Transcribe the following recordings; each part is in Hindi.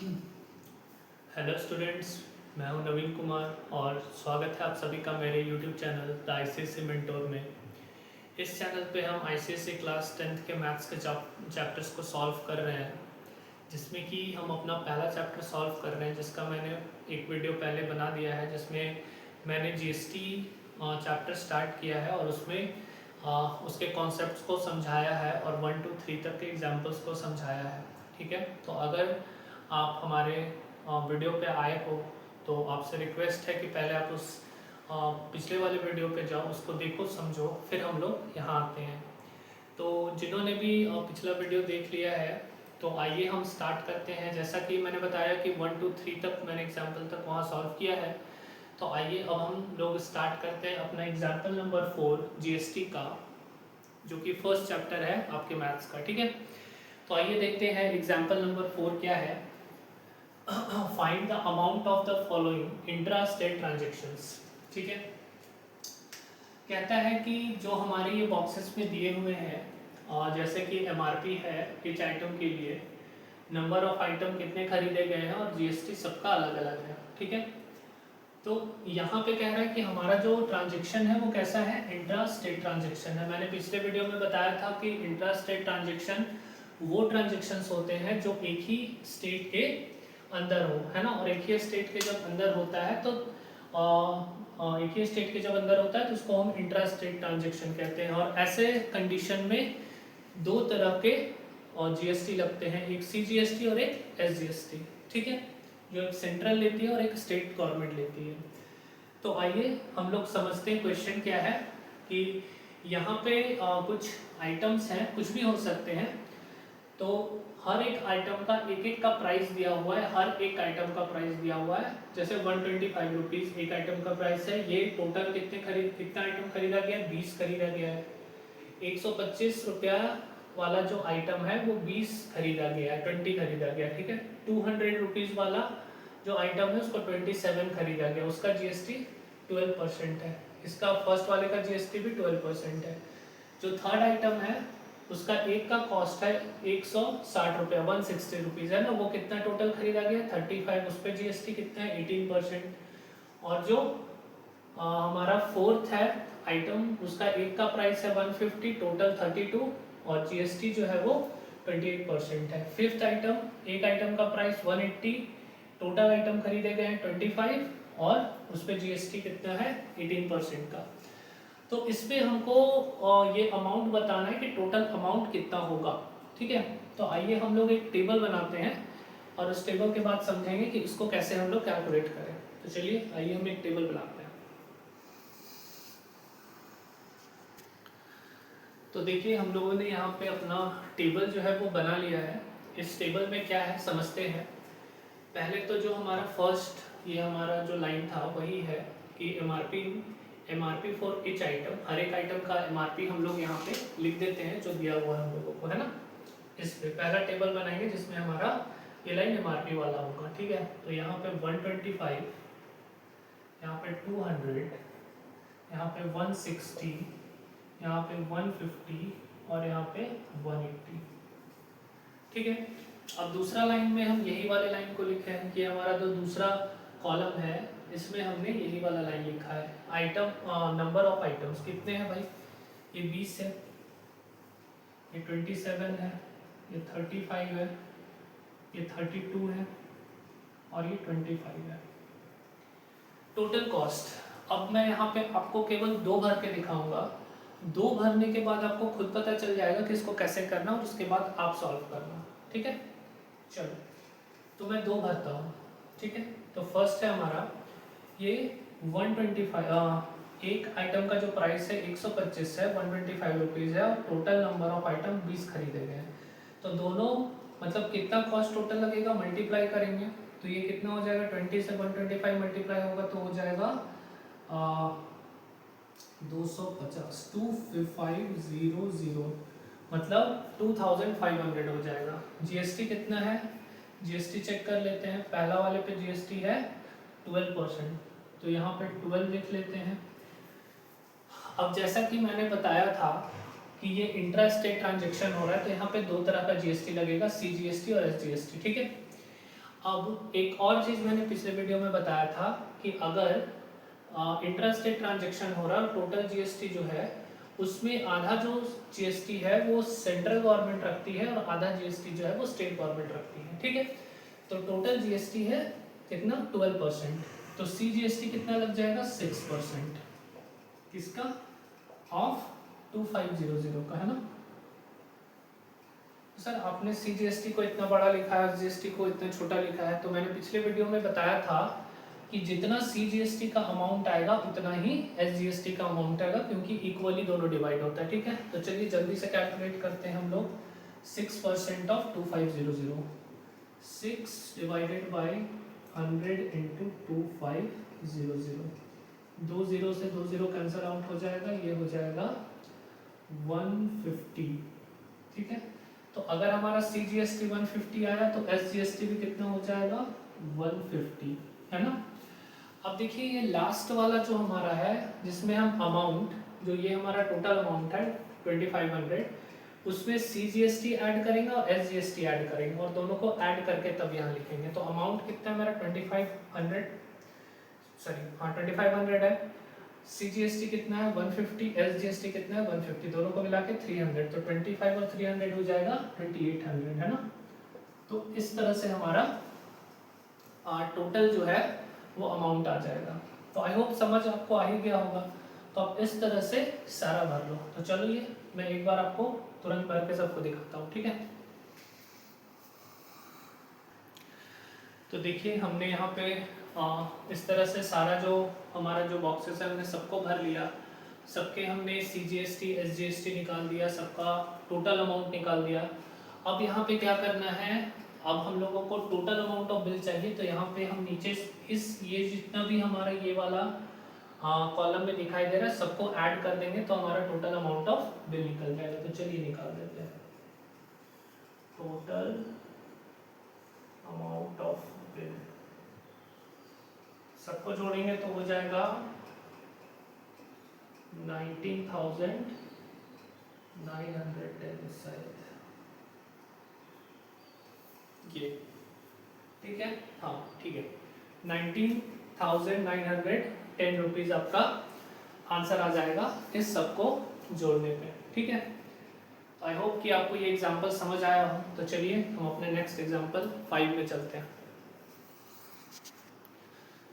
हेलो स्टूडेंट्स, मैं हूं नवीन कुमार और स्वागत है आप सभी का मेरे YouTube channel the ICSE mentor में। इस चैनल पे हम आईसीएसई क्लास 10th के मैथ्स के चैप्टर्स को सॉल्व कर रहे हैं, जिसमें कि हम अपना पहला चैप्टर सॉल्व कर रहे हैं, जिसका मैंने एक वीडियो पहले बना दिया है, जिसमें मैंने जीएसटी चैप्टर स्टार्ट किया है और उसमें उसके कॉन्सेप्ट्स को समझाया है और 1 to 3 तक के एग्जाम्पल्स को समझाया है। ठीक है, तो अगर आप हमारे वीडियो पे आए हो तो आपसे रिक्वेस्ट है कि पहले आप उस पिछले वाले वीडियो पे जाओ, उसको देखो, समझो, फिर हम लोग यहाँ आते हैं। तो जिन्होंने भी पिछला वीडियो देख लिया है तो आइए हम स्टार्ट करते हैं। जैसा कि मैंने बताया कि 1 to 3 तक मैंने एग्जाम्पल तक वहाँ सॉल्व किया है, तो आइए अब हम लोग स्टार्ट करते हैं अपना एग्जाम्पल नंबर 4 जीएसटी का, जो कि फर्स्ट चैप्टर है आपके मैथ्स का। ठीक है, तो आइए देखते हैं एग्जाम्पल नंबर 4 क्या है। Find the amount of the following intra state transactions. ठीक है, कहता है कि जो हमारे ये बॉक्सेस में दिए हुए हैं, जैसे कि एमआरपी है इच आइटम के लिए, नंबर ऑफ आइटम कितने खरीदे गए हैं और जीएसटी सबका अलग अलग है। ठीक है, तो यहाँ पे कह रहा है कि हमारा जो ट्रांजेक्शन है वो कैसा है, इंट्रा स्टेट ट्रांजेक्शन है। मैंने पिछले वीडियो में बताया था कि इंट्रा स्टेट ट्रांजेक्शन वो ट्रांजेक्शन्स होते हैं जो एक ही स्टेट के अंदर हो, है ना। और एक ही स्टेट के जब अंदर होता है तो एक ही स्टेट के जब अंदर होता है तो उसको हम इंट्रा स्टेट ट्रांजेक्शन कहते हैं। और ऐसे कंडीशन में दो तरह के जीएसटी लगते हैं, एक सीजीएसटी और एक एसजीएसटी। ठीक है, जो एक सेंट्रल लेती है और एक स्टेट गवर्नमेंट लेती है। तो आइए हम लोग समझते हैं क्वेश्चन क्या है। कि यहाँ पे कुछ आइटम्स हैं, कुछ भी हो सकते हैं, तो हर एक आइटम का एक एक का प्राइस दिया हुआ है, हर एक आइटम का प्राइस दिया हुआ है। जैसे 125 रुपीज़ एक आइटम का प्राइस है। ये टोटल कितना आइटम खरीदा गया है, 20 खरीदा गया है। 125 रुपया वाला जो आइटम है वो 20 खरीदा गया है, 20 खरीदा गया। ठीक है, 200 रुपीज़ वाला जो आइटम है उसको 27 खरीदा गया, उसका जीएसटी 12% है। इसका फर्स्ट वाले का जीएसटी भी 12% है। जो थर्ड आइटम है उसका एक का कॉस्ट है 160 रुपया, 160 रुपीज़ है ना, वो कितना टोटल खरीदा गया 35, उस पर जीएसटी कितना है 18%। और जो हमारा फोर्थ है आइटम, उसका एक का प्राइस है 150, टोटल 32 और जीएसटी जो है वो 28% है। फिफ्थ आइटम, एक आइटम का प्राइस 180, टोटल आइटम खरीदे गए हैं 25 और उस पर जीएसटी कितना है 18% का। तो इसमें हमको ये अमाउंट बताना है कि टोटल अमाउंट कितना होगा। ठीक है, तो आइए हम लोग एक टेबल बनाते हैं और उस टेबल के बाद समझेंगे कि इसको कैसे हम लोग कैलकुलेट करें। तो चलिए आइए हम एक टेबल बनाते हैं। तो देखिए हम लोगों ने यहाँ पे अपना टेबल जो है वो बना लिया है। इस टेबल में क्या है समझते हैं। पहले तो जो हमारा फर्स्ट ये हमारा जो लाइन था वही है कि एमआरपी फॉर इच आइटम, हर एक आइटम का एमआरपी हम लोग यहाँ पे लिख देते हैं जो दिया हुआ है हम लोगों को, है ना। इस पे पहला टेबल बनाएंगे जिसमें हमारा ये लाइन एमआरपी वाला होगा। ठीक है, तो यहाँ पे 125, यहाँ पे 200, यहाँ पे 160, यहाँ पे 150 और यहाँ पे 180। ठीक है, अब दूसरा लाइन में हम यही वाले लाइन को लिखे हैं कि हमारा जो दूसरा कॉलम है इसमें हमने यही वाला लाइन लिखा है। आइटम नंबर ऑफ आइटम्स कितने हैं भाई, ये 20 है, ये 27 है, ये 35 है, ये 32 है और ये 25 है। टोटल कॉस्ट, अब मैं यहाँ पे आपको केवल दो भर के दिखाऊंगा। दो भरने के बाद आपको खुद पता चल जाएगा कि इसको कैसे करना और उसके बाद आप सॉल्व करना। ठीक है, चलो तो मैं दो भरता हूँ। ठीक है, तो फर्स्ट है हमारा ये 125, एक आइटम का जो प्राइस है 125 है, 125 रुपीज़ है और टोटल नंबर ऑफ आइटम 20 खरीदे गए हैं। तो दोनों मतलब कितना कॉस्ट टोटल लगेगा मल्टीप्लाई करेंगे तो ये कितना हो जाएगा, 20 से 125 मल्टीप्लाई होगा तो हो जाएगा 250, 2500, मतलब 2500 हो जाएगा। जीएसटी कितना है, जीएसटी चेक कर लेते हैं। पहला वाले पे जीएसटी है 12%, तो यहाँ पे 12 लिख लेते हैं। अब जैसा कि मैंने बताया था कि ये इंट्रा स्टेट ट्रांजेक्शन हो रहा है तो यहाँ पे दो तरह का जीएसटी लगेगा, सीजीएसटी और एसजीएसटी। ठीक है, अब एक और चीज़ मैंने पिछले वीडियो में बताया था कि अगर इंट्रास्टेट ट्रांजेक्शन हो रहा है, टोटल जीएसटी जो है उसमें आधा जो जीएसटी है वो सेंट्रल गवर्नमेंट रखती है और आधा जीएसटी जो है वो स्टेट गवर्नमेंट रखती है, ठीक है। तो टोटल जीएसटी है कितना 12%, तो सीजीएसटी कितना लग जाएगा 6%, किसका ऑफ 2500 का, है ना। सर आपने सीजीएसटी को इतना बड़ा लिखा है, जीएसटी को इतना छोटा लिखा है, तो मैंने पिछले वीडियो में बताया था कि जितना सीजीएसटी का अमाउंट आएगा उतना ही एसजीएसटी का अमाउंट आएगा, क्योंकि इक्वली दोनों डिवाइड होता है, ठीक है। तो चलिए जल्दी से कैलकुलेट करते हैं हम लोग। 6% ऑफ 2500, 6 डिवाइडेड बाई 100 इंटू 2500, 2 0 से 2 0 कैंसिल आउट हो जाएगा, ये हो जाएगा 150, ठीक है। तो अगर हमारा सीजीएसटी 150 आया तो एसजीएसटी भी कितना हो जाएगा 150, है ना। अब देखिए ये लास्ट वाला जो हमारा है जिसमें हम अमाउंट, जो ये हमारा टोटल अमाउंट है 2500, उसमें सीजीएसटी ऐड करेंगे और एसजीएसटी ऐड करेंगे और दोनों को ऐड करके तब यहाँ लिखेंगे। तो अमाउंट कितना है मेरा 2500, सॉरी हाँ 2500 है, सीजीएसटी कितना है 150, एसजीएसटी कितना है 150, दोनों को मिला के 300, तो 25 और 300 हो जाएगा 2800, है ना। तो इस तरह से हमारा टोटल जो है वो अमाउंट आ जाएगा। तो आई होप समझ आपको आ ही गया होगा। तो आप इस तरह से सारा भर लो। तो चलिए मैं एक बार आपको तुरंत भर के सबको दिखाता हूँ, ठीक है। तो देखिए हमने यहाँ पे इस तरह से सारा जो हमारा जो बॉक्सेस है हमने सबको भर लिया, सबके हमने सीजीएसटी एसजीएसटी निकाल दिया, सबका टोटल अमाउंट निकाल दिया। अब यहाँ पे क्या करना है, अब हम लोगों को टोटल अमाउंट ऑफ बिल चाहिए, तो यहाँ पे हम नीचे इस ये जितना भी हमारा ये वाला कॉलम में दिखाई दे रहा है सबको ऐड कर देंगे तो हमारा टोटल अमाउंट ऑफ बिल निकल जाएगा। तो चलिए निकाल देते हैं टोटल अमाउंट ऑफ बिल, सबको जोड़ेंगे तो हो जाएगा 19,910 शायद, ये ठीक है, हाँ ठीक है 19,910 रुपीज आपका आंसर आ जाएगा इस सबको जोड़ने पे, ठीक है। आई होप कि आपको ये एग्जांपल समझ आया हो। तो चलिए हम अपने नेक्स्ट एग्जांपल 5 में चलते हैं।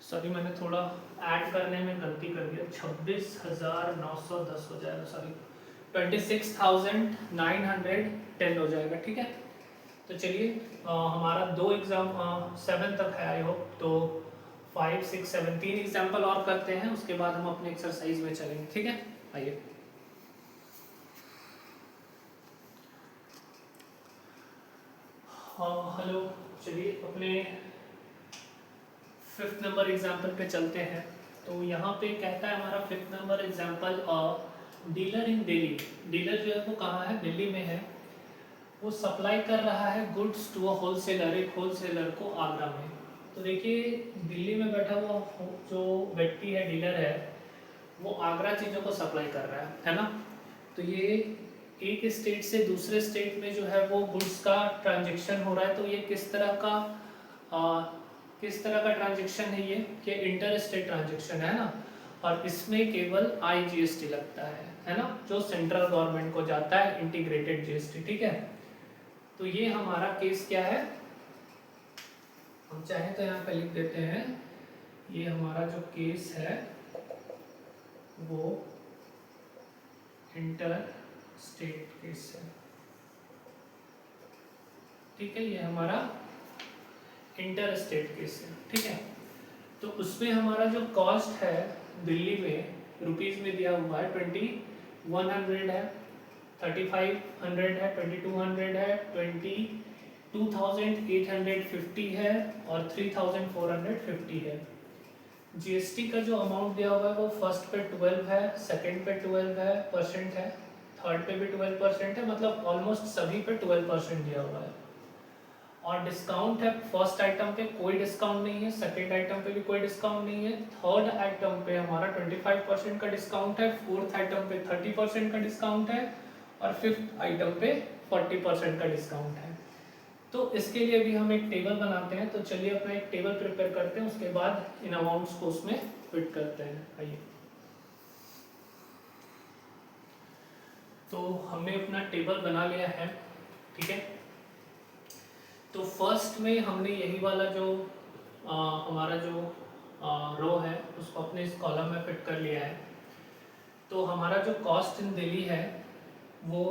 सॉरी मैंने थोड़ा ऐड करने में गलती कर दिया, 26,910 हो जाएगा, सॉरी 26,910 हो जाएगा, ठीक है। तो चलिए हमारा 2 एग्जाम 7 तक है आई होप, तो 5, 6, 7 3 एग्जाम्पल और करते हैं, उसके बाद हम अपने एक्सरसाइज में चलेंगे, ठीक है। आइए हेलो, चलिए अपने 5th नंबर एग्जाम्पल पे चलते हैं। तो यहाँ पे कहता है हमारा 5th नंबर एग्जाम्पल, डीलर इन दिल्ली, डीलर जो है वो कहाँ है, दिल्ली में है, वो सप्लाई कर रहा है गुड्स टू अ होलसेलर, एक होलसेलर को आगरा में। तो देखिए दिल्ली में बैठा हुआ जो व्यक्ति है डीलर है वो आगरा चीज़ों को सप्लाई कर रहा है ना। तो ये एक स्टेट से दूसरे स्टेट में जो है वो गुड्स का ट्रांजैक्शन हो रहा है, तो ये किस तरह का ट्रांजैक्शन है ये, कि इंटर स्टेट ट्रांजैक्शन है ना, और इसमें केवल आईजीएसटी लगता है ना, जो सेंट्रल गवर्नमेंट को जाता है, इंटीग्रेटेड जीएसटी, ठीक है। तो ये हमारा केस क्या है, हम चाहें तो यहाँ पे लिख देते हैं, ये हमारा जो केस है वो इंटर स्टेट केस है, ठीक है, ये हमारा इंटर स्टेट केस है, ठीक है। तो उसमें हमारा जो कॉस्ट है दिल्ली में रुपीस में दिया हुआ है 2100 है, 3500 है, 2200 है, 22,850 है और 3,450 है। जीएसटी का जो अमाउंट दिया हुआ है वो फर्स्ट पे 12 है, सेकंड पे 12 है परसेंट है, थर्ड पे भी 12% है, मतलब ऑलमोस्ट सभी पे 12% दिया हुआ है। और डिस्काउंट है, फर्स्ट आइटम पे कोई डिस्काउंट नहीं है, सेकंड आइटम पे भी कोई डिस्काउंट नहीं है, थर्ड आइटम पे हमारा 25% का डिस्काउंट है, फोर्थ आइटम पे 30% का डिस्काउंट है और फिफ्थ आइटम पे 40% का डिस्काउंट है। तो इसके लिए भी हम एक टेबल बनाते हैं। तो चलिए अपना एक टेबल प्रिपेयर करते हैं, उसके बाद इन अमाउंट्स को उसमें फिट करते हैं। आइए, तो हमने अपना टेबल बना लिया है, ठीक है। तो फर्स्ट में हमने यही वाला जो हमारा जो रो है उसको अपने इस कॉलम में फिट कर लिया है। तो हमारा जो कॉस्ट इन दिल्ली है वो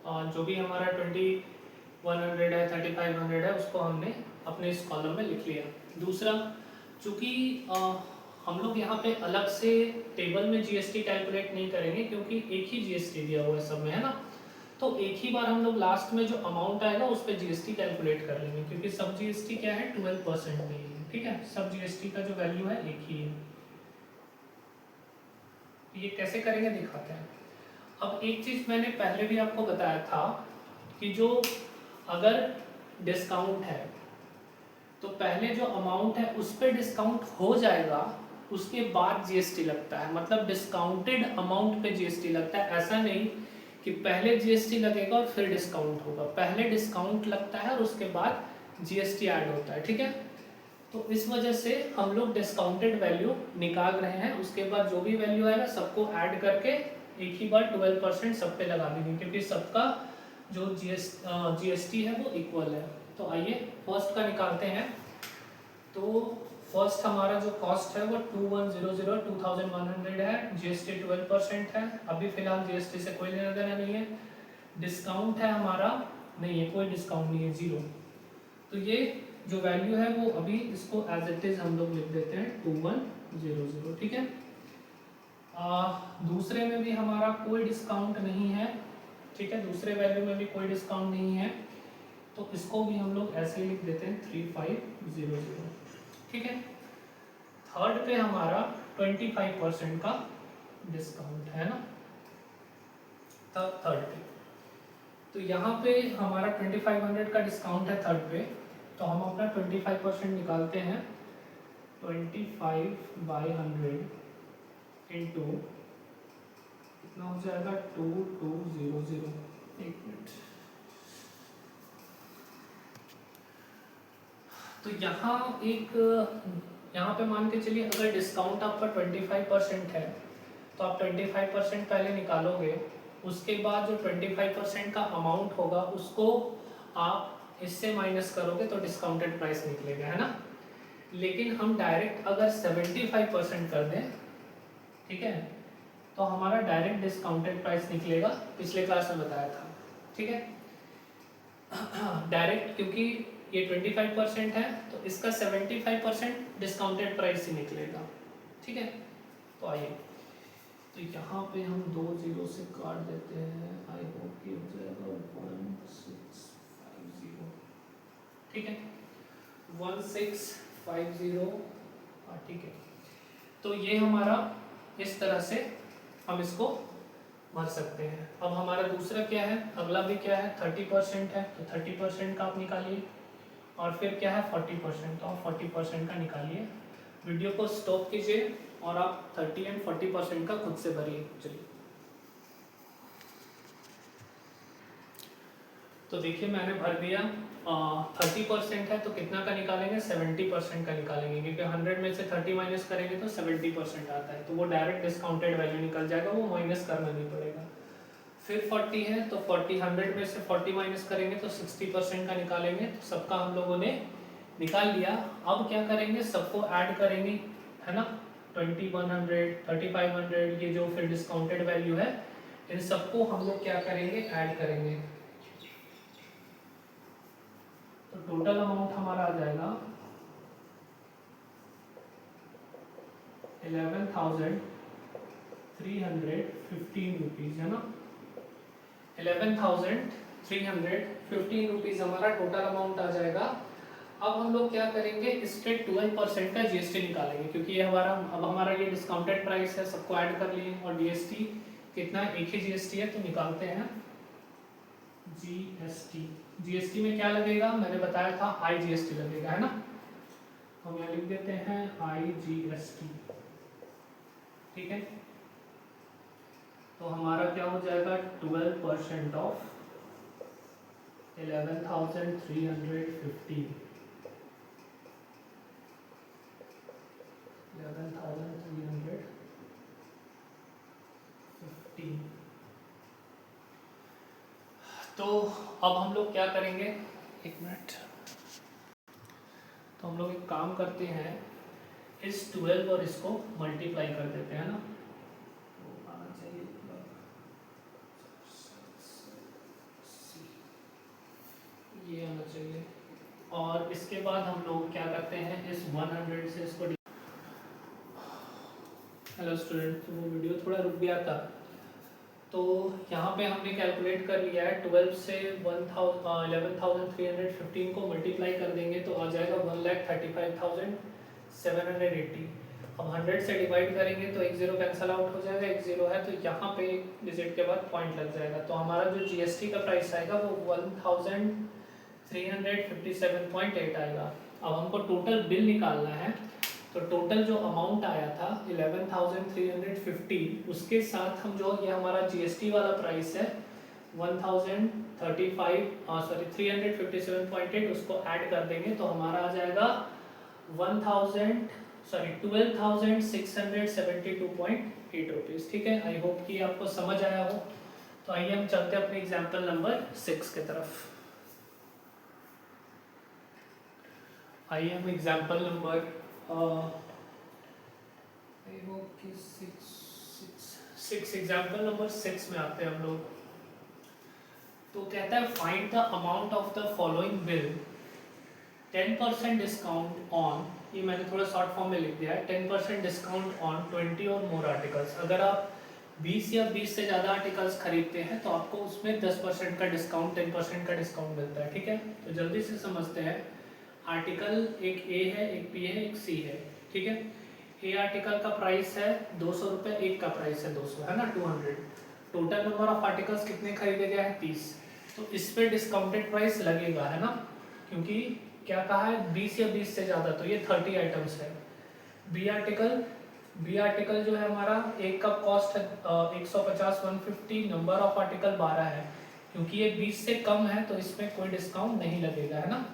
जो भी हमारा 2100 है, 3500 है, उसको हमने अपने इस कॉलम में लिख लिया। दूसरा, चूँकि हम लोग यहाँ पे अलग से टेबल में जीएसटी कैलकुलेट नहीं करेंगे, क्योंकि एक ही जीएसटी दिया हुआ है सब में, है ना। तो एक ही बार हम लोग लास्ट में जो अमाउंट आएगा उस पर जीएसटी कैलकुलेट कर लेंगे, क्योंकि सब जीएसटी क्या है 12% में ही है, ठीक है। सब जीएसटी का जो वैल्यू है एक ही है। ये कैसे करेंगे दिखाते हैं। अब एक चीज मैंने पहले भी आपको बताया था कि जो अगर डिस्काउंट है तो पहले जो अमाउंट है उस पर डिस्काउंट हो जाएगा, उसके बाद जीएसटी लगता है। मतलब डिस्काउंटेड अमाउंट पे जीएसटी लगता है। ऐसा नहीं कि पहले जीएसटी लगेगा और फिर डिस्काउंट होगा, पहले डिस्काउंट लगता है और उसके बाद जीएसटी ऐड होता है, ठीक है। तो इस वजह से हम लोग डिस्काउंटेड वैल्यू निकाल रहे हैं, उसके बाद जो भी वैल्यू आएगा सबको ऐड करके एक ही बार 12% सब पे लगा देंगे, क्योंकि सबका जो जीएसटी है वो इक्वल है। तो आइए फर्स्ट का निकालते हैं। तो फर्स्ट हमारा जो कॉस्ट है वो 2100 है, जीएसटी 12% है। अभी फिलहाल जीएसटी से कोई लेना देना नहीं है। डिस्काउंट है हमारा, नहीं है, कोई डिस्काउंट नहीं है, 0। तो ये जो वैल्यू है वो अभी इसको एज इट इज हम लोग लिख देते हैं 2100, ठीक है। दूसरे में भी हमारा कोई डिस्काउंट नहीं है, ठीक है। दूसरे वैल्यू में भी कोई डिस्काउंट नहीं है, तो इसको भी हम लोग ऐसे ही लिख देते हैं 3500, ठीक है। थर्ड पे हमारा 25% का डिस्काउंट है ना, थर्ड पे। तो यहाँ पे हमारा 2500 का डिस्काउंट है थर्ड पे, तो हम अपना 25% निकालते हैं। 25/100 इंटू कितना हो जाएगा 2200। एक मिनट। तो यहाँ पे मान के चलिए अगर डिस्काउंट आपका 25% है तो आप 25% पहले निकालोगे, उसके बाद जो 25% का अमाउंट होगा उसको आप इससे माइनस करोगे तो डिस्काउंटेड प्राइस निकलेगा, है ना। लेकिन हम डायरेक्ट अगर 75% कर दें, ठीक है, तो हमारा डायरेक्ट डिस्काउंटेड प्राइस निकलेगा, पिछले क्लास में बताया था, ठीक है। डायरेक्ट, क्योंकि ये 25% है तो इसका 75% डिस्काउंटेड प्राइस ही निकलेगा, ठीक है। तो आइए, तो यहाँ पे हम 2 0 से काट देते हैं। आई होप कि हो जाएगा 1650, ठीक है, 1650, हाँ ठीक है। तो ये हमारा इस तरह से हम इसको भर सकते हैं। अब हमारा दूसरा क्या है, अगला भी क्या है, 30% है, तो 30% का आप निकालिए। और फिर क्या है 40%, तो आप 40% का निकालिए। वीडियो को स्टॉप कीजिए और आप 30 एंड 40% का खुद से भरिए। चलिए, तो देखिए मैंने भर दिया। 30% है तो कितना का निकालेंगे, 70% का निकालेंगे, क्योंकि 100 में से 30 माइनस करेंगे तो 70% आता है, तो वो डायरेक्ट डिस्काउंटेड वैल्यू निकल जाएगा, वो माइनस करना नहीं पड़ेगा। फिर 40 है तो 100 में से 40 माइनस करेंगे तो 60% का निकालेंगे। तो सबका हम लोगों ने निकाल लिया। अब क्या करेंगे, सबको ऐड करेंगे, है ना। 2100, 3500, ये जो फिर डिस्काउंटेड वैल्यू है, इन सबको हम लोग क्या करेंगे, ऐड करेंगे। तो टोटल अमाउंट हमारा आ जाएगा 11,315 रुपीज, है ना। 11,315 रुपीज हमारा टोटल अमाउंट आ जाएगा। अब हम लोग क्या करेंगे, इस पे 12% का जीएसटी निकालेंगे, क्योंकि ये हमारा ये डिस्काउंटेड प्राइस है, सबको ऐड कर लिए, और जीएसटी कितना, एक ही जीएसटी है, तो निकालते हैं जीएसटी। जीएसटी में क्या लगेगा, मैंने बताया था आईजीएसटी लगेगा, है ना। हम यहाँ लिख देते हैं आईजीएसटी, ठीक है। तो हमारा क्या हो जाएगा 12% ऑफ 11,350 11,350। तो अब हम लोग क्या करेंगे, एक मिनट। तो हम लोग एक काम करते हैं, इस 12 और इसको मल्टीप्लाई कर देते हैं ना, तो आना चाहिए ये आना चाहिए। और इसके बाद हम लोग क्या करते हैं, इस 100 से इसको, हेलो स्टूडेंट, तो वो वीडियो थोड़ा रुक गया था। तो यहाँ पे हमने कैलकुलेट कर लिया है, 12 से 11,315 को मल्टीप्लाई कर देंगे तो आ जाएगा 1,35,780। अब 100 से डिवाइड करेंगे तो एक जीरो कैंसल आउट हो जाएगा, एक जीरो है तो यहाँ पे एक डिजिट के बाद पॉइंट लग जाएगा। तो हमारा जो जीएसटी का प्राइस आएगा वो 1,357.8 आएगा। अब हमको टोटल बिल निकालना है, तो टोटल जो अमाउंट आया था 11,350, उसके साथ हम जो ये हमारा जीएसटी वाला प्राइस है 357.8 उसको ऐड कर देंगे तो हमारा आ जाएगा 12,672.8 रुपीज़। ठीक है, आई होप कि आपको समझ आया हो। तो आइए हम चलते हैं अपने एग्जाम्पल नंबर 6 की तरफ। आइए हम एग्जाम्पल नंबर एग्जाम्पल नंबर 6 में आते हैं हम लोग। तो कहता है find the amount of the following bill 10% discount on, ये मैंने थोड़ा शॉर्ट फॉर्म में लिख दिया है, 10% डिस्काउंट ऑन 20 और मोर आर्टिकल्स। अगर आप 20 या 20 से ज़्यादा आर्टिकल्स खरीदते हैं तो आपको उसमें 10% का डिस्काउंट, 10% का डिस्काउंट मिलता है। ठीक है, तो जल्दी से समझते हैं। आर्टिकल एक ए है, एक बी है, एक सी है। ठीक है, ए आर्टिकल का प्राइस है 200 रुपये, एक का प्राइस है 200, है ना, 200। टोटल नंबर ऑफ आर्टिकल्स कितने खरीदे गए हैं, 30। तो इस पे डिस्काउंटेड प्राइस लगेगा, है ना, क्योंकि क्या कहा है 20 या 20 से ज़्यादा, तो ये 30 आइटम्स है। बी आर्टिकल जो है हमारा, एक का कॉस्ट है 150, 150, नंबर ऑफ आर्टिकल 12 है, क्योंकि ये 20 से कम है तो इसमें कोई डिस्काउंट नहीं लगेगा, है ना।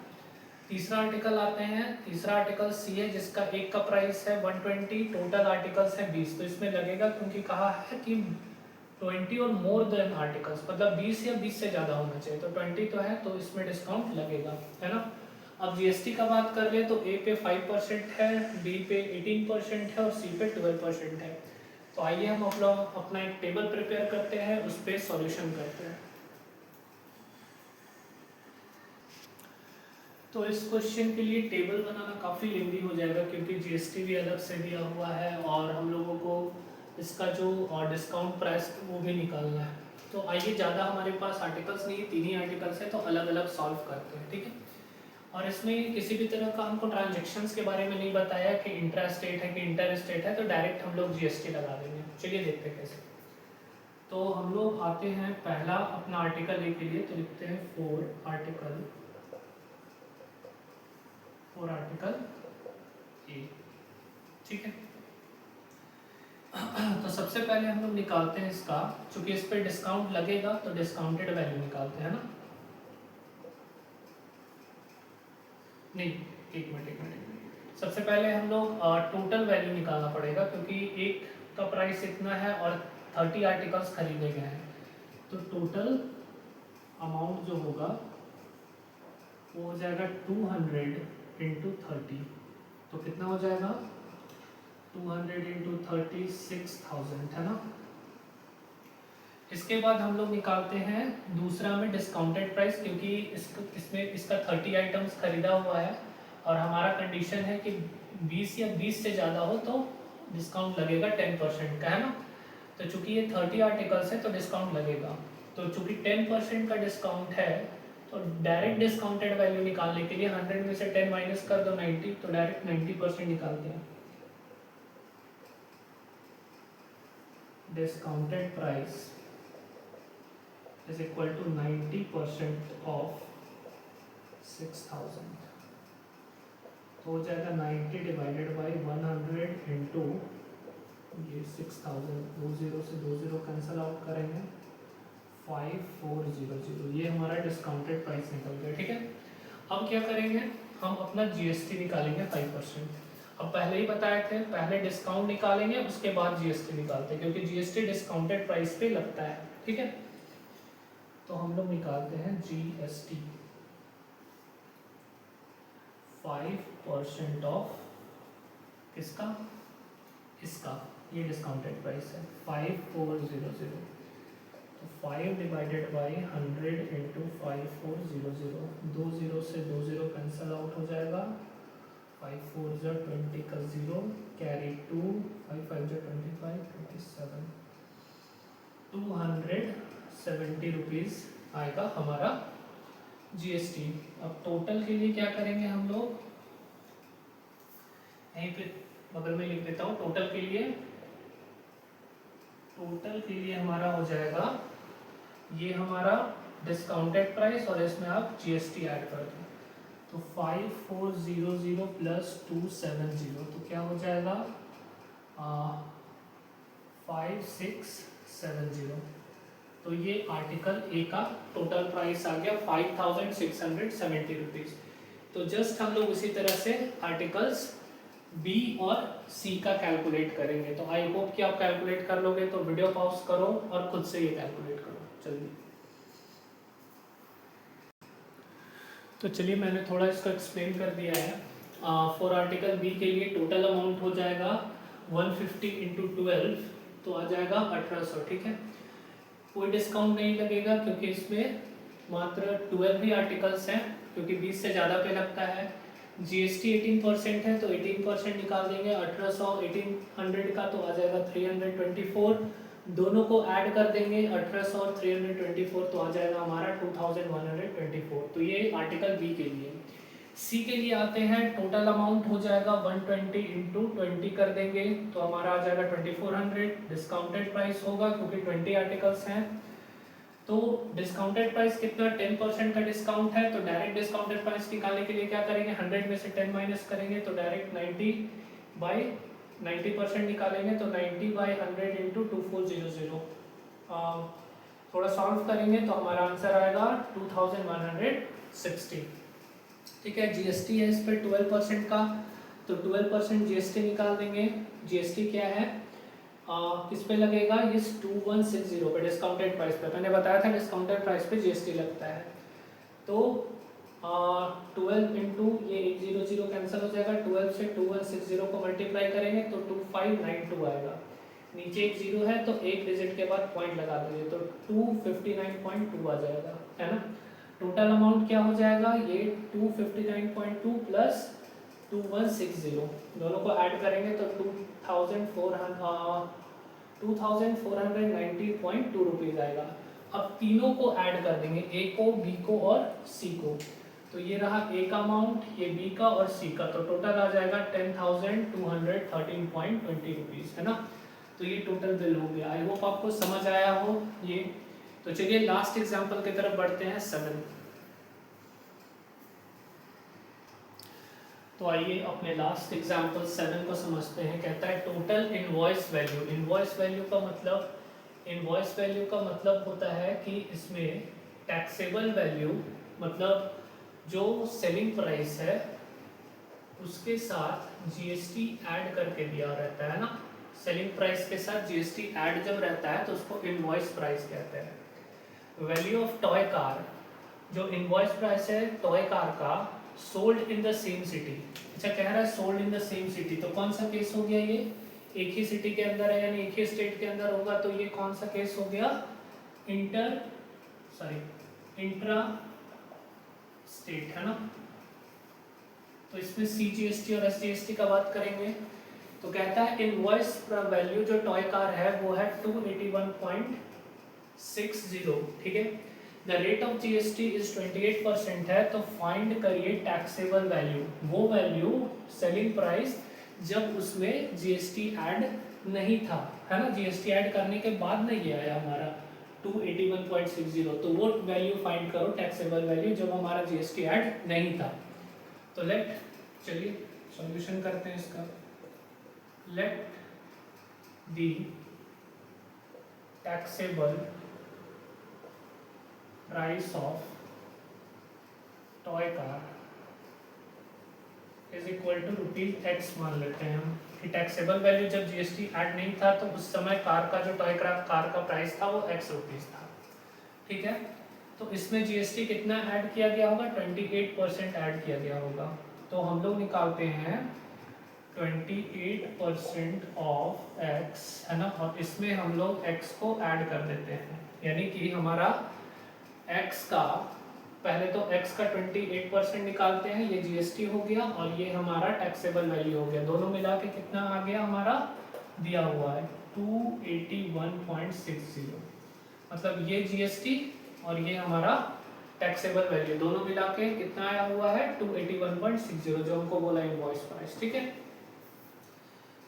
तीसरा आर्टिकल आते हैं, तीसरा आर्टिकल सी है जिसका एक का प्राइस है 120, टोटल आर्टिकल्स है 20, तो इसमें लगेगा क्योंकि कहा है कि 20 और मोर देन आर्टिकल्स, मतलब 20 या 20 से ज़्यादा होना चाहिए, तो 20 तो है तो इसमें डिस्काउंट लगेगा, है ना। अब जीएसटी का बात कर ले तो ए पे 5% है, बी पे 18% है और सी पे 12% है। तो आइए हम अपना एक टेबल प्रिपेयर करते हैं, उस पर सॉल्यूशन करते हैं। तो इस क्वेश्चन के लिए टेबल बनाना काफ़ी लेंदी हो जाएगा, क्योंकि जीएसटी भी अलग से दिया हुआ है और हम लोगों को इसका जो डिस्काउंट प्राइस वो भी निकालना है। तो आइए, ज़्यादा हमारे पास आर्टिकल्स नहीं है, 3 ही आर्टिकल्स है, तो अलग अलग सॉल्व करते हैं। ठीक है, और इसमें किसी भी तरह का हमको ट्रांजेक्शन्स के बारे में नहीं बताया कि इंट्रा स्टेट है कि इंटर स्टेट है, तो डायरेक्ट हम लोग जीएसटी लगा देंगे। चलिए देखते हैं कैसे। तो हम लोग आते हैं पहला अपना आर्टिकल ए के लिए, तो लिखते हैं फॉर आर्टिकल ए। ठीक है, तो सबसे पहले हम लोग निकालते हैं इसका, चूंकि इस पे डिस्काउंट लगेगा तो डिस्काउंटेड वैल्यू निकालते हैं ना। नहीं, एक मिनट। सबसे पहले हम लोग टोटल वैल्यू निकालना पड़ेगा, क्योंकि एक का प्राइस इतना है और 30 आर्टिकल्स खरीदे गए हैं, तो टोटल अमाउंट जो होगा वो हो जाएगा 200 इंटू 30, तो कितना हो जाएगा 200 इंटू 30 6000, है ना। इसके बाद हम लोग निकालते हैं दूसरा में डिस्काउंटेड प्राइस, क्योंकि इसमें इसका 30 आइटम्स खरीदा हुआ है और हमारा कंडीशन है कि 20 या 20 से ज़्यादा हो तो डिस्काउंट लगेगा 10% का, है ना। तो चूंकि ये 30 आर्टिकल्स है तो डिस्काउंट लगेगा, तो चूंकि 10% का डिस्काउंट है तो डायरेक्ट डिस्काउंटेड वैल्यू निकालने के लिए 100 में से 10 माइनस कर दो 90, तो डायरेक्ट 90% निकालते हैं। Discounted price is equal to 90% of 6000, तो हो जाएगा 90 डिवाइडेड बाई 100 इंटू ये 6000, 2 0 से 2 0 कैंसिल आउट करेंगे, 5400, ये हमारा डिस्काउंटेड प्राइस निकल गया। ठीक है, अब क्या करेंगे, हम अपना जीएसटी निकालेंगे 5%। अब पहले ही बताए थे, पहले डिस्काउंट निकालेंगे उसके बाद जीएसटी निकालते हैं, क्योंकि जीएसटी डिस्काउंटेड प्राइस पे लगता है। ठीक है, तो हम लोग निकालते हैं जीएसटी 5% ऑफ किसका, इसका, ये डिस्काउंटेड प्राइस है 5400। तो 5 डिवाइडेड बाई 100 इंटू 5400, 2 0 से 2 0 कैंसल आउट हो जाएगा, 5 4 जो 20 का 0 कैरी 2, 5 5 जो 25 27, 270 रुपीज़ आएगा हमारा जीएसटी। अब टोटल के लिए क्या करेंगे हम लोग, यहीं पे बगल में लिख देता हूँ, टोटल के लिए हमारा हो जाएगा ये हमारा डिस्काउंटेड प्राइस और इसमें आप जीएसटी ऐड कर दो। तो 5400 प्लस 270, तो क्या हो जाएगा 5670। तो ये आर्टिकल ए का टोटल प्राइस आ गया 5670 रुपीज़। तो जस्ट हम लोग उसी तरह से आर्टिकल्स बी और सी का कैलकुलेट करेंगे। तो आई होप कि आप कैलकुलेट कर लोगे, तो वीडियो पॉज करो और खुद से ये कैलकुलेट करो जल्दी। तो चलिए मैंने थोड़ा इसको एक्सप्लेन कर दिया है। फॉर आर्टिकल बी के लिए टोटल अमाउंट हो जाएगा 150 इंटू 12, तो आ जाएगा 1800। ठीक है, कोई डिस्काउंट नहीं लगेगा क्योंकि इसमें मात्र 12 ही आर्टिकल्स हैं, क्योंकि 20 से ज़्यादा पे लगता है। जीएसटी 18% है तो 18% निकाल देंगे, 1800 1800 का तो आ जाएगा 324, दोनों को ऐड कर देंगे 1800 और 324, तो आ जाएगा हमारा 2124। तो ये आर्टिकल बी के लिए। सी के लिए आते हैं, टोटल अमाउंट हो जाएगा 120 इंटू 20 कर देंगे तो हमारा आ जाएगा 2400। डिस्काउंटेड प्राइस होगा क्योंकि 20 आर्टिकल्स हैं, तो डिस्काउंटेड प्राइस कितना, 10% का डिस्काउंट है। तो डायरेक्ट डिस्काउंटेड प्राइस निकालने के लिए क्या करेंगे, 100 में से 10 माइनस करेंगे तो डायरेक्ट 90% निकालेंगे, तो 90/100 इंटू 2400। थोड़ा सॉल्व करेंगे तो हमारा आंसर आएगा 2160। ठीक है, जीएसटी है इस पर 12% का, तो 12% जीएसटी निकाल देंगे। जीएसटी क्या है, किस पे लगेगा, इस 2160 पे, डिस्काउंटेड प्राइस पे। मैंने बताया था डिस्काउंटेड प्राइस पे जीएसटी लगता है। तो 12 इंटू ये 100 कैंसिल हो जाएगा, 12 से 2160 को मल्टीप्लाई करेंगे तो 2592 आएगा। नीचे एक 0 है तो एक डिजिट के बाद पॉइंट लगा दीजिए तो 259.2 आ जाएगा, है ना। टोटल अमाउंट क्या हो जाएगा, ये 259.2 प्लस 2160, दोनों को ऐड करेंगे तो 2490.2 रुपीज़ आएगा। अब तीनों को ऐड कर देंगे, ए को, बी को और सी को। तो ये रहा ए का अमाउंट, ये बी का और सी का, तो टोटल आ जाएगा 10,213.20 रुपीज़, है ना। तो ये टोटल बिल हो गया। आई होप आपको समझ आया हो ये। तो चलिए लास्ट एग्जांपल की तरफ बढ़ते हैं, 7। तो आइए अपने लास्ट एग्जांपल 7 को समझते हैं। कहता है total invoice value. Invoice value का मतलब होता है कि इसमें टैक्सेबल वैल्यू, मतलब जो सेलिंग प्राइस है उसके साथ जीएसटी ऐड करके दिया रहता है ना। सेलिंग प्राइस के साथ जीएसटी ऐड जब रहता है तो उसको इनवॉइस प्राइस कहते हैं। वैल्यू ऑफ टॉय कार, जो इनवॉइस प्राइस है टॉय कार का, sold in the same city. अच्छा, कह रहा है sold in the same city, तो कौन सा केस हो गया, ये एक ही सिटी के अंदर है यानी एक ही स्टेट के अंदर होगा, तो ये कौन सा केस हो गया, इंट्रा स्टेट, है ना। तो इसमें सीजीएसटी और एसजीएसटी का बात करेंगे। तो कहता है इनवॉइस वैल्यू जो टॉय कार है वो है 281.60, ठीक है। The rate of GST is 28% है, तो फाइंड करिए टैक्सेबल वैल्यू, वो वैल्यू सेलिंग प्राइस जब उसमें जीएसटी ऐड नहीं था, है ना। जीएसटी ऐड करने के बाद नहीं आया हमारा 281.60, तो वो वैल्यू फाइंड करो, टैक्सेबल वैल्यू जब हमारा जीएसटी ऐड नहीं था। तो चलिए सॉल्यूशन करते हैं इसका। Let the taxable price of toy car is equal to ₹X मान लेते हैं हम कि टैक्सेबल वैल्यू जब जीएसटी ऐड नहीं था तो उस समय कार का जो टॉय कार का प्राइस था वो X रुपीस था। ठीक है, तो इसमें जीएसटी कितना ऐड किया गया होगा? 28% ऐड किया गया होगा। तो हम लोग निकालते हैं 28% ऑफ X, है ना, और इसमें हम लोग X को ऐड कर देते हैं, यानी कि हमारा X का पहले तो X का 28% निकालते हैं, ये जीएसटी हो गया और ये हमारा टैक्सेबल वैल्यू हो गया। दोनों मिला के कितना आ गया हमारा? दिया हुआ है 281.60, मतलब ये जीएसटी और ये हमारा टैक्सेबल वैल्यू दोनों मिला के कितना आया हुआ है? 281.60, जो हमको बोला इनवॉइस प्राइस। ठीक है,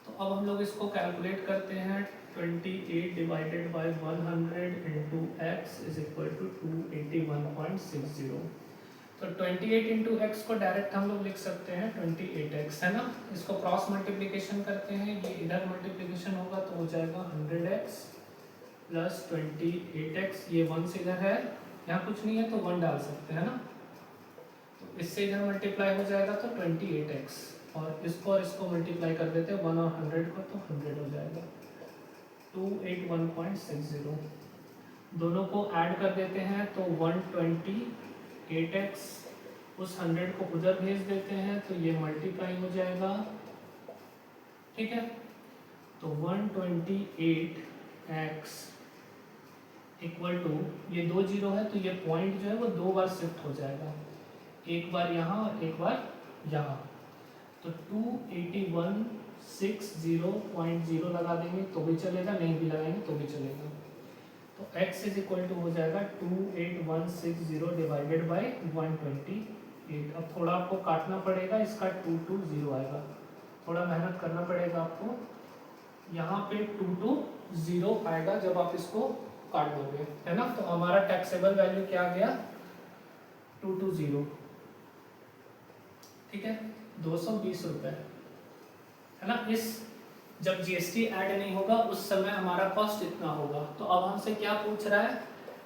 तो अब हम लोग इसको कैलकुलेट करते हैं। 28 divided by 100 into x is equal to 281.60। तो 28 इंटू एक्स को डायरेक्ट हम लोग लिख सकते हैं 28x, है ना। इसको क्रॉस मल्टीप्लिकेशन करते हैं, ये इधर मल्टीप्लिकेशन होगा तो हो जाएगा 100x प्लस 28x, ये 1 से इधर है, यहाँ कुछ नहीं है तो 1 डाल सकते हैं ना, तो इससे इधर मल्टीप्लाई हो जाएगा तो 28x, और इसको मल्टीप्लाई कर देते हैं 1 और 100 को, तो 100 हो जाएगा 281.60। दोनों को ऐड कर देते हैं तो 128x, उस 100 को उधर भेज देते हैं तो ये मल्टीप्लाई हो जाएगा। ठीक है, तो 128x इक्वल टू, ये 2 जीरो है तो ये पॉइंट जो है वो 2 बार शिफ्ट हो जाएगा, एक बार यहाँ और एक बार यहाँ, तो 281.60 लगा देंगे तो भी चलेगा, नहीं भी लगाएंगे तो भी चलेगा। तो x इज इक्वल टू हो जाएगा 28160 डिवाइडेड बाई 128। अब थोड़ा आपको काटना पड़ेगा, इसका 220 आएगा, थोड़ा मेहनत करना पड़ेगा आपको, यहाँ पे 220 आएगा जब आप इसको काट दोगे, है ना। तो हमारा टैक्सेबल वैल्यू क्या आ गया? 220, ठीक है, 220 रुपए, है ना। इस जब जीएसटी ऐड नहीं होगा उस समय हमारा कॉस्ट इतना होगा। तो अब हमसे क्या पूछ रहा है?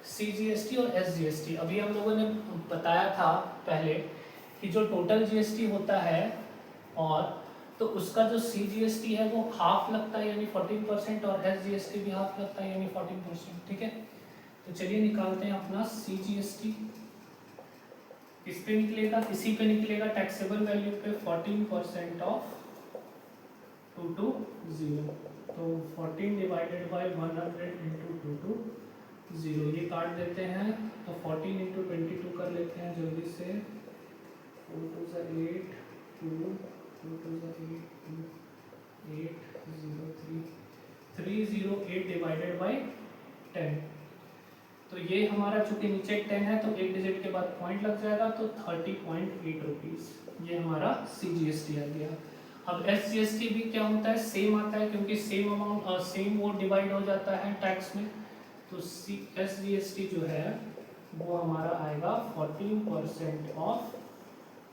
सीजीएसटी और एसजीएसटी। अभी हम लोगों ने बताया था पहले कि जो टोटल जीएसटी होता है और तो उसका जो सीजीएसटी है वो हाफ लगता है यानी 14%, और एसजीएसटी भी हाफ लगता है यानी 14%। ठीक है, तो चलिए निकालते हैं अपना सीजीएसटी। किस पे निकलेगा? इसी पे निकलेगा, टैक्सेबल वैल्यू पे 14% ऑफ 220, तो 14 डिवाइडेड बाय 100 इंटू 220, ये काट देते हैं तो 14 इंटू 22 कर लेते हैं जल्दी से, 4 2 8 2 2 2 8 308 डिवाइडेड बाय 10। तो ये हमारा चूंकि नीचे 10 है तो एक डिजिट के बाद पॉइंट लग जाएगा, तो 30.8 रुपीज, ये हमारा सीजीएसटी आ गया। अब एसजीएसटी भी क्या होता है? सेम आता है, क्योंकि सेम अमाउंट सेम वो डिवाइड हो जाता है टैक्स में। तो एसजीएसटी जो है वो हमारा आएगा 14% ऑफ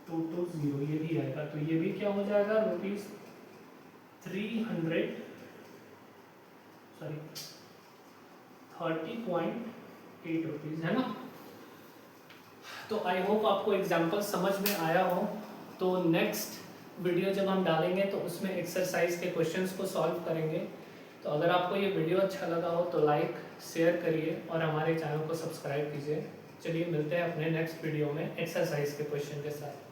220, ये भी आएगा, तो ये भी क्या हो जाएगा? ₹30.8 रुपीज, है ना। तो आई होप आपको एग्जाम्पल समझ में आया हो। तो नेक्स्ट वीडियो जब हम डालेंगे तो उसमें एक्सरसाइज के क्वेश्चंस को सॉल्व करेंगे। तो अगर आपको ये वीडियो अच्छा लगा हो तो लाइक शेयर करिए और हमारे चैनल को सब्सक्राइब कीजिए। चलिए मिलते हैं अपने नेक्स्ट वीडियो में एक्सरसाइज के क्वेश्चन के साथ।